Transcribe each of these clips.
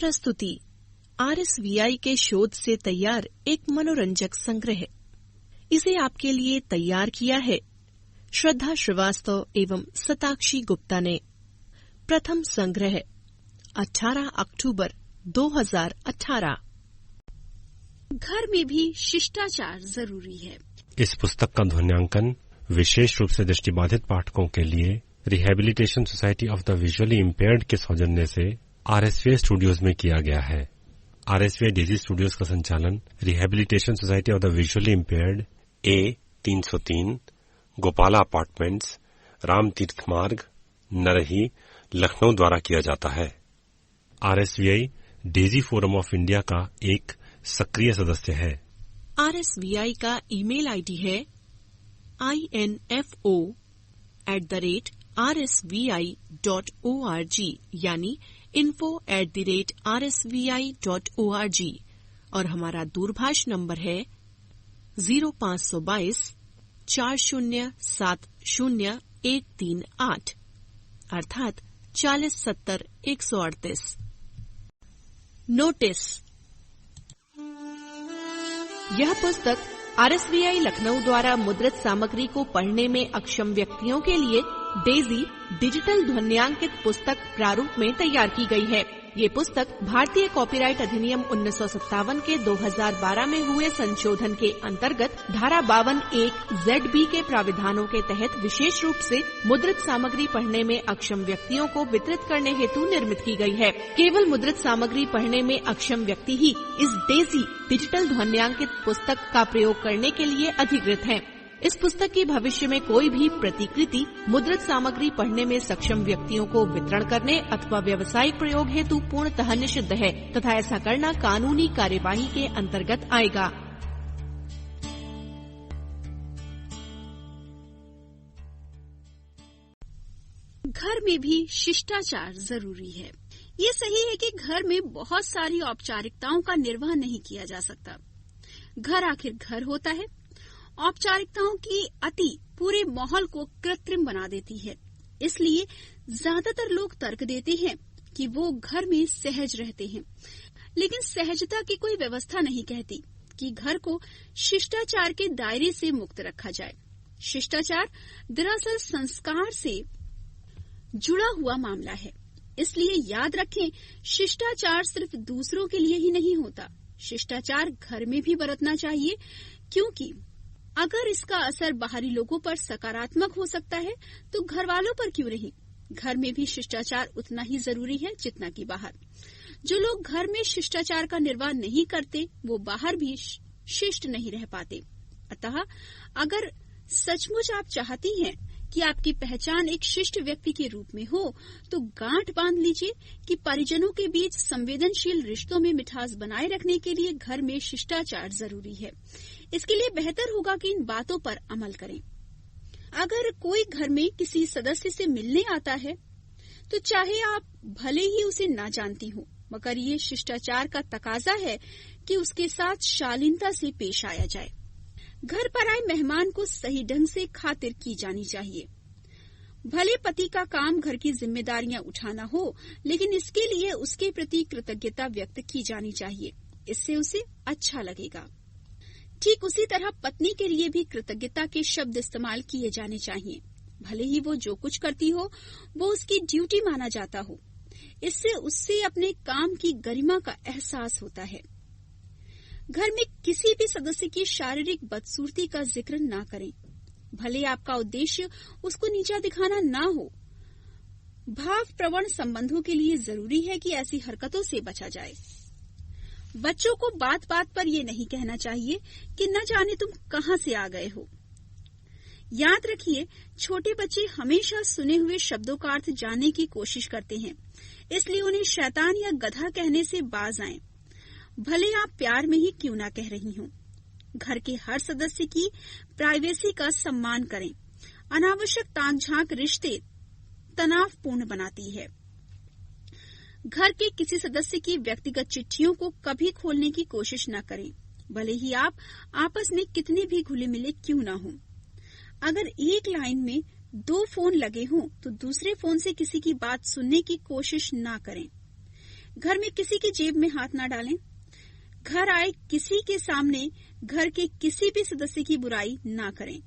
प्रस्तुति RSVI के शोध से तैयार एक मनोरंजक संग्रह। इसे आपके लिए तैयार किया है श्रद्धा श्रीवास्तव एवं सताक्षी गुप्ता ने। प्रथम संग्रह 18 अक्टूबर 2018। घर में भी शिष्टाचार जरूरी है। इस पुस्तक का ध्वन्यांकन विशेष रूप से दृष्टिबाधित पाठकों के लिए rehabilitation society of the visually impaired के सौजन्य से RSVI स्टूडियोज में किया गया है। RSVI डेजी स्टूडियोज का संचालन rehabilitation society of the visually impaired A303 Gopala apartments, Ram तीर्थ मार्ग, नरही, लखनऊ द्वारा किया जाता है। RSVI Daisy forum of India का एक सक्रिय सदस्य है। RSVI का ईमेल आईडी है info@rsvi.org यानी info@rsvi.org और हमारा दूरभाष नंबर है 0522 4070 अर्थात 4070 138। नोटिस। यह पुस्तक RSVI लखनऊ द्वारा मुद्रित सामग्री को पढ़ने में अक्षम व्यक्तियों के लिए डेजी डिजिटल ध्वन्यांकित पुस्तक प्रारूप में तैयार की गई है। ये पुस्तक भारतीय कॉपीराइट अधिनियम 1957 के 2012 में हुए संशोधन के अंतर्गत धारा 52(1) ZB के प्राविधानों के तहत विशेष रूप से मुद्रित सामग्री पढ़ने में अक्षम व्यक्तियों को वितरित करने हेतु निर्मित की गई है। केवल मुद्रित सामग्री पढ़ने में अक्षम व्यक्ति ही इस डेजी डिजिटल ध्वन्यांकित पुस्तक का प्रयोग करने के लिए अधिकृत हैं। इस पुस्तक की भविष्य में कोई भी प्रतिकृति मुद्रित सामग्री पढ़ने में सक्षम व्यक्तियों को वितरण करने अथवा व्यावसायिक प्रयोग हेतु पूर्णतः निषिद्ध है तथा ऐसा करना कानूनी कार्यवाही के अंतर्गत आएगा। घर में भी शिष्टाचार जरूरी है। ये सही है कि घर में बहुत सारी औपचारिकताओं का निर्वहन नहीं किया जा सकता। घर आखिर घर होता है। औपचारिकताओं की अति पूरे माहौल को कृत्रिम बना देती है। इसलिए ज्यादातर लोग तर्क देते हैं कि वो घर में सहज रहते हैं, लेकिन सहजता की कोई व्यवस्था नहीं कहती कि घर को शिष्टाचार के दायरे से मुक्त रखा जाए। शिष्टाचार दरअसल संस्कार से जुड़ा हुआ मामला है। इसलिए याद रखें, शिष्टाचार सिर्फ दूसरों के लिए ही नहीं होता। शिष्टाचार घर में भी बरतना चाहिए, क्योंकि अगर इसका असर बाहरी लोगों पर सकारात्मक हो सकता है तो घर वालों पर क्यों नहीं। घर में भी शिष्टाचार उतना ही जरूरी है जितना कि बाहर। जो लोग घर में शिष्टाचार का निर्वाह नहीं करते वो बाहर भी शिष्ट नहीं रह पाते। अतः अगर सचमुच आप चाहती हैं कि आपकी पहचान एक शिष्ट व्यक्ति के रूप में हो तो गांठ बांध लीजिए कि परिजनों के बीच संवेदनशील रिश्तों में मिठास बनाए रखने के लिए घर में शिष्टाचार जरूरी है। इसके लिए बेहतर होगा कि इन बातों पर अमल करें। अगर कोई घर में किसी सदस्य से मिलने आता है तो चाहे आप भले ही उसे ना जानती हो, मगर ये शिष्टाचार का तकाजा है कि उसके साथ शालीनता से पेश आया जाए। घर पर आए मेहमान को सही ढंग से खातिर की जानी चाहिए। भले पति का काम घर की जिम्मेदारियां उठाना हो, लेकिन इसके लिए उसके प्रति कृतज्ञता व्यक्त की जानी चाहिए। इससे उसे अच्छा लगेगा। ठीक उसी तरह पत्नी के लिए भी कृतज्ञता के शब्द इस्तेमाल किए जाने चाहिए। भले ही वो जो कुछ करती हो वो उसकी ड्यूटी माना जाता हो। इससे उससे अपने काम की गरिमा का एहसास होता है। घर में किसी भी सदस्य की शारीरिक बदसूरती का जिक्र ना करें। भले आपका उद्देश्य उसको नीचा दिखाना ना हो। भाव प्रवण संबंधों के लिए जरूरी है कि ऐसी हरकतों से बचा जाए। बच्चों को बात बात पर ये नहीं कहना चाहिए कि न जाने तुम कहां से आ गए हो। याद रखिए, छोटे बच्चे हमेशा सुने हुए शब्दों का अर्थ जानने की कोशिश करते हैं। इसलिए उन्हें शैतान या गधा कहने से बाज आएं। भले आप प्यार में ही क्यों ना कह रही हों। घर के हर सदस्य की प्राइवेसी का सम्मान करें। अनावश्यक ताक झांक रिश्ते तनावपूर्ण बनाती है। घर के किसी सदस्य की व्यक्तिगत चिट्ठियों को कभी खोलने की कोशिश न करें, भले ही आप आपस में कितने भी घुले मिले क्यों न हों। अगर एक लाइन में 2 फोन लगे हों तो दूसरे फोन से किसी की बात सुनने की कोशिश न करें। घर में किसी की जेब में हाथ ना डालें। घर आए किसी के सामने घर के किसी भी सदस्य की बुराई ना करें।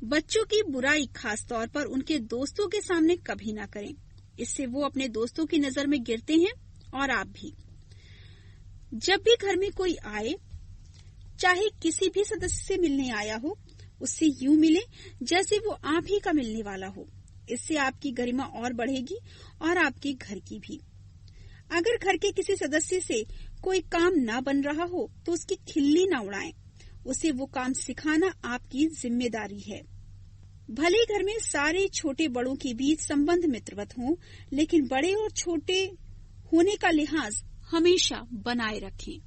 बच्चों की बुराई खास तौर पर उनके दोस्तों के सामने कभी ना करें, इससे वो अपने दोस्तों की नजर में गिरते हैं और आप भी। जब भी घर में कोई आए, चाहे किसी भी सदस्य से मिलने आया हो, उससे यूं मिले जैसे वो आप ही का मिलने वाला हो। इससे आपकी गरिमा और बढ़ेगी और आपके घर की भी। अगर घर के किसी सदस्य से कोई काम ना बन रहा हो तो उसकी खिल्ली ना उड़ाएं, उसे वो काम सिखाना आपकी जिम्मेदारी है। भले घर में सारे छोटे बड़ों के बीच संबंध मित्रवत हों, लेकिन बड़े और छोटे होने का लिहाज हमेशा बनाए रखें।